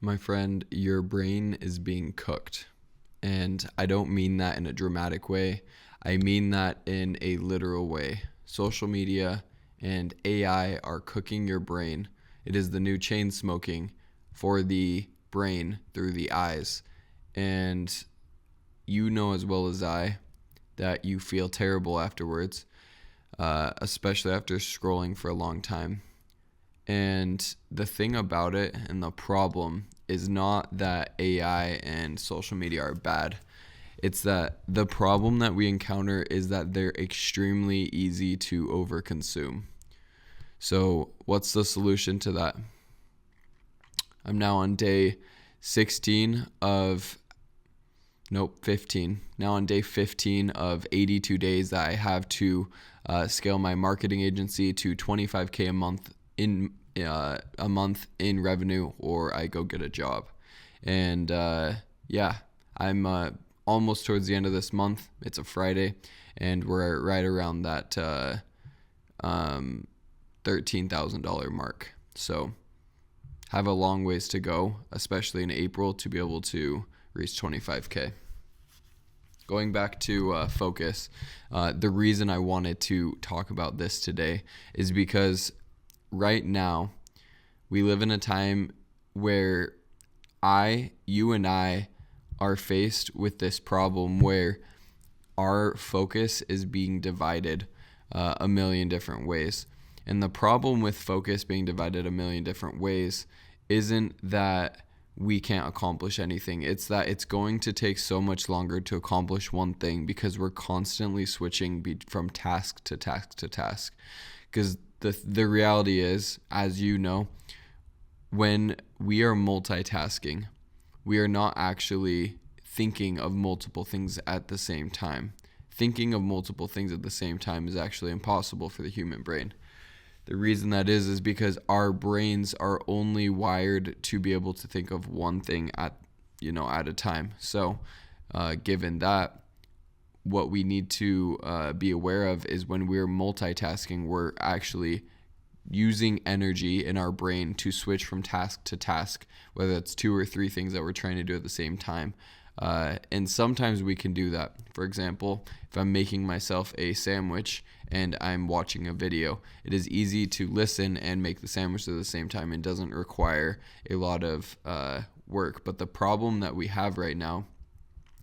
My friend, your brain is being cooked. And I don't mean that in a dramatic way. I mean that in a literal way. Social media and AI are cooking your brain. It is the new chain smoking for the brain through the eyes. And you know as well as I that you feel terrible afterwards, especially after scrolling for a long time. And the thing about it and the problem is not that AI and social media are bad. It's that the problem that we encounter is that they're extremely easy to overconsume. So, what's the solution to that? I'm now on day 16 of, nope, 15. Now on day 15 of 82 days that I have to scale my marketing agency to 25K a month in revenue, or I go get a job. And I'm almost towards the end of this month. It's a Friday, and we're right around that $13,000 mark. So have a long ways to go, especially in April, to be able to reach 25K. Going back to focus, the reason I wanted to talk about this today is because right now we live in a time where you and I are faced with this problem where our focus is being divided a million different ways. And the problem with focus being divided a million different ways isn't that we can't accomplish anything. It's that it's going to take so much longer to accomplish one thing because we're constantly switching from task to task to task. Because the reality is, as you know, when we are multitasking, we are not actually thinking of multiple things at the same time. Thinking of multiple things at the same time is actually impossible for the human brain. The reason that is because our brains are only wired to be able to think of one thing at a time. So, given that, what we need to be aware of is when we're multitasking, we're actually using energy in our brain to switch from task to task, whether it's 2 or 3 things that we're trying to do at the same time. And sometimes we can do that. For example, if I'm making myself a sandwich and I'm watching a video, it is easy to listen and make the sandwich at the same time and doesn't require a lot of work. But the problem that we have right now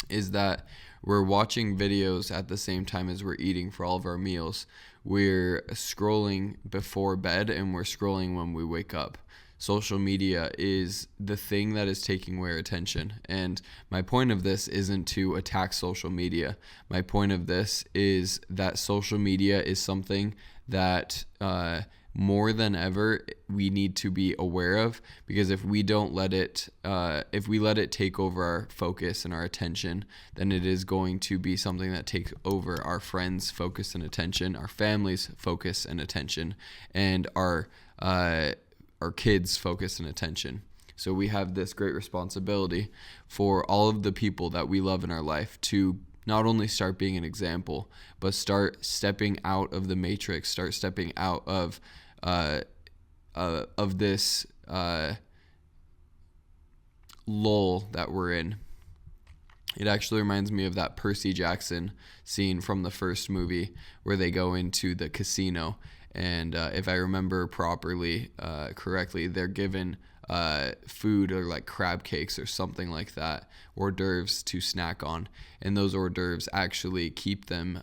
is that we're watching videos at the same time as we're eating for all of our meals. We're scrolling before bed and we're scrolling when we wake up. Social media is the thing that is taking away our attention. And my point of this isn't to attack social media. My point of this is that social media is something that more than ever we need to be aware of, because if we don't let it take over our focus and our attention, then it is going to be something that takes over our friends' focus and attention, our family's focus and attention, and our kids' focus and attention. So we have this great responsibility for all of the people that we love in our life to not only start being an example, but start stepping out of the matrix, start stepping out of this lull that we're in. It actually reminds me of that Percy Jackson scene from the first movie where they go into the casino. And if I remember correctly, they're given food or like crab cakes or something like that, hors d'oeuvres to snack on. And those hors d'oeuvres actually keep them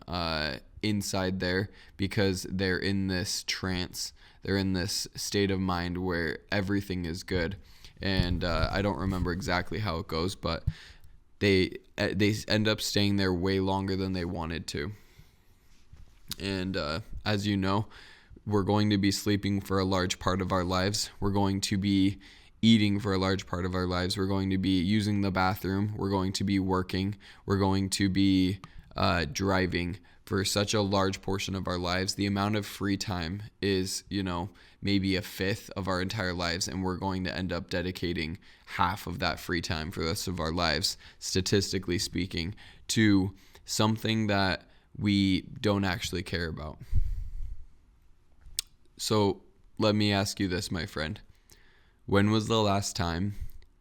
inside there because they're in this trance. They're in this state of mind where everything is good. And I don't remember exactly how it goes, but they end up staying there way longer than they wanted to. And as you know, we're going to be sleeping for a large part of our lives. We're going to be eating for a large part of our lives. We're going to be using the bathroom. We're going to be working. We're going to be driving for such a large portion of our lives. The amount of free time is, maybe a fifth of our entire lives, and we're going to end up dedicating half of that free time for the rest of our lives, statistically speaking, to something that we don't actually care about. So let me ask you this, my friend. When was the last time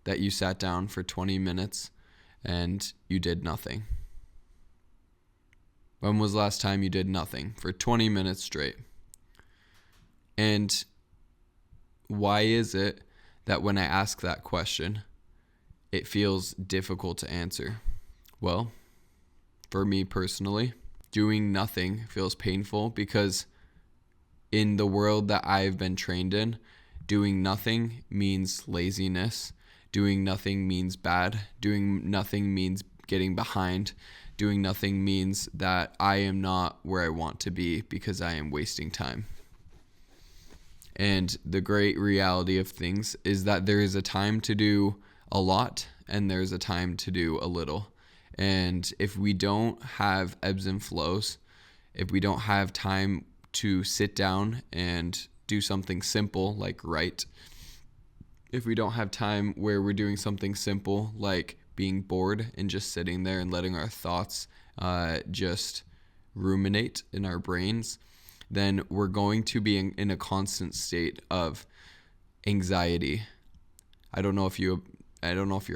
that you sat down for 20 minutes and you did nothing? When was the last time you did nothing for 20 minutes straight? And why is it that when I ask that question, it feels difficult to answer? Well, for me personally, doing nothing feels painful because in the world that I've been trained in, doing nothing means laziness. Doing nothing means bad. Doing nothing means getting behind. Doing nothing means that I am not where I want to be because I am wasting time. And the great reality of things is that there is a time to do a lot and there's a time to do a little. And if we don't have ebbs and flows, if we don't have time to sit down and do something simple like write, if we don't have time where we're doing something simple like being bored and just sitting there and letting our thoughts just ruminate in our brains, then we're going to be in a constant state of anxiety. I don't know if you're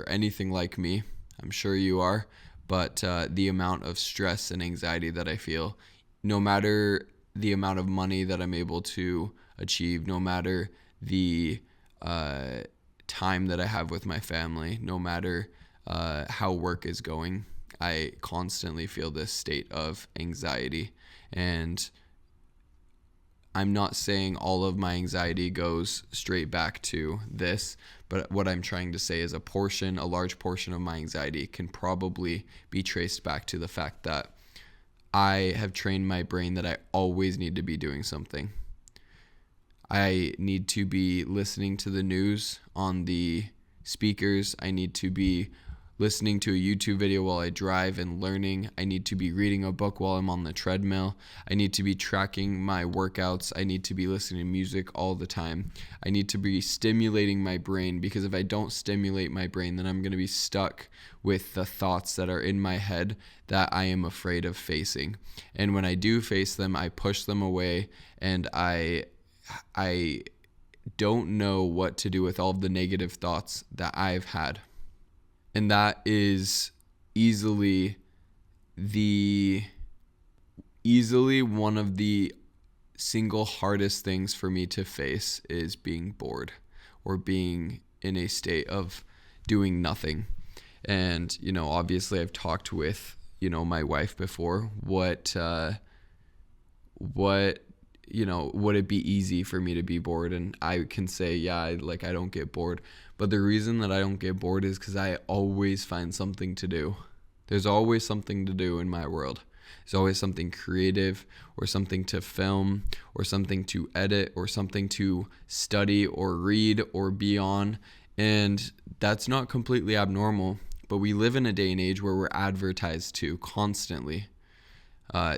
anything like me. I'm sure you are, but the amount of stress and anxiety that I feel, no matter the amount of money that I'm able to achieve, no matter the time that I have with my family, no matter how work is going, I constantly feel this state of anxiety. And I'm not saying all of my anxiety goes straight back to this, but what I'm trying to say is a large portion of my anxiety can probably be traced back to the fact that I have trained my brain that I always need to be doing something. I need to be listening to the news on the speakers. I need to be listening to a YouTube video while I drive and learning. I need to be reading a book while I'm on the treadmill. I need to be tracking my workouts. I need to be listening to music all the time. I need to be stimulating my brain, because if I don't stimulate my brain, then I'm going to be stuck with the thoughts that are in my head that I am afraid of facing. And when I do face them, I push them away, and I don't know what to do with all of the negative thoughts that I've had. And that is easily one of the single hardest things for me to face, is being bored or being in a state of doing nothing. And, obviously I've talked with, my wife before, would it be easy for me to be bored? And I can say, yeah, I don't get bored. But the reason that I don't get bored is because I always find something to do. There's always something to do in my world. There's always something creative, or something to film, or something to edit, or something to study or read or be on. And that's not completely abnormal, but we live in a day and age where we're advertised to constantly.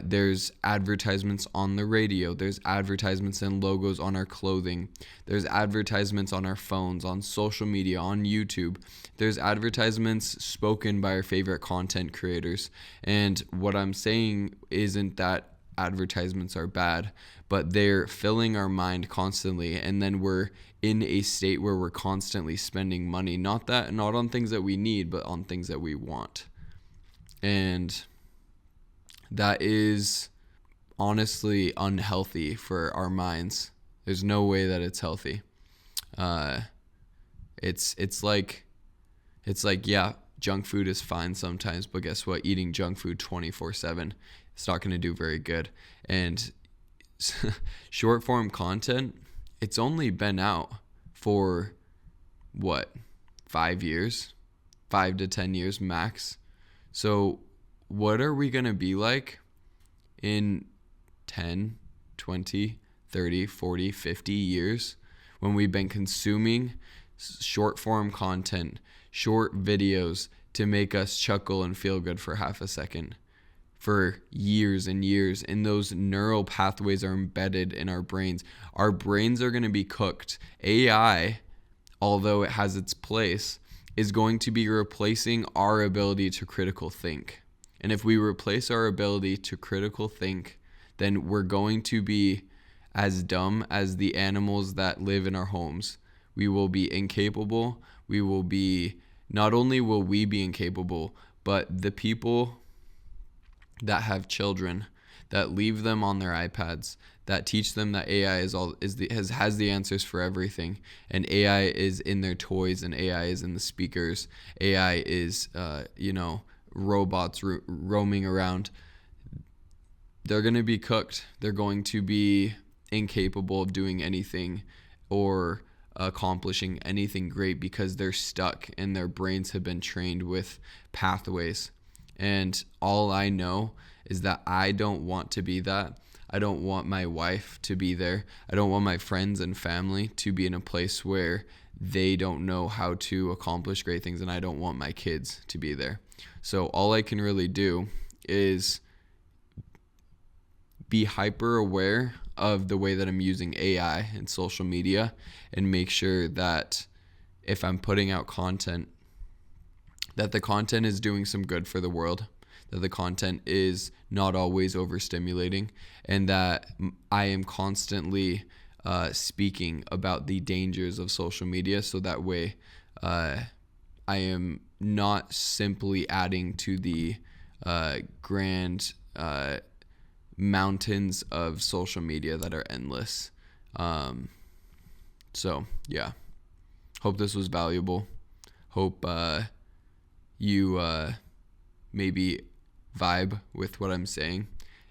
There's advertisements on the radio. There's advertisements and logos on our clothing. There's advertisements on our phones, on social media, on YouTube. There's advertisements spoken by our favorite content creators. And what I'm saying isn't that advertisements are bad, but they're filling our mind constantly. And then we're in a state where we're constantly spending money, not on things that we need, but on things that we want. And that is honestly unhealthy for our minds. There's no way that it's healthy. It's like, yeah, junk food is fine sometimes, but guess what? Eating junk food 24/7, it's not going to do very good. And short form content, it's only been out for 5 years, 5 to 10 years max. So what are we going to be like in 10, 20, 30, 40, 50 years when we've been consuming short form content, short videos to make us chuckle and feel good for half a second for years and years? And those neural pathways are embedded in our brains. Our brains are going to be cooked. AI, although it has its place, is going to be replacing our ability to critical think. And if we replace our ability to critical think, then we're going to be as dumb as the animals that live in our homes. We will be incapable. not only will we be incapable, but the people that have children, that leave them on their iPads, that teach them that AI has the answers for everything, and AI is in their toys, and AI is in the speakers, AI is robots roaming around. They're going to be cooked. They're going to be incapable of doing anything or accomplishing anything great because they're stuck and their brains have been trained with pathways. And all I know is that I don't want to be that. I don't want my wife to be there. I don't want my friends and family to be in a place where they don't know how to accomplish great things, and I don't want my kids to be there. So all I can really do is be hyper aware of the way that I'm using AI and social media, and make sure that if I'm putting out content, that the content is doing some good for the world, that the content is not always overstimulating, and that I am constantly speaking about the dangers of social media, so that way I am not simply adding to the grand mountains of social media that are endless. So yeah, hope this was valuable. Hope you maybe vibe with what I'm saying,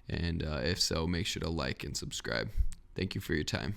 and if so, make sure to like and subscribe. Thank you for your time.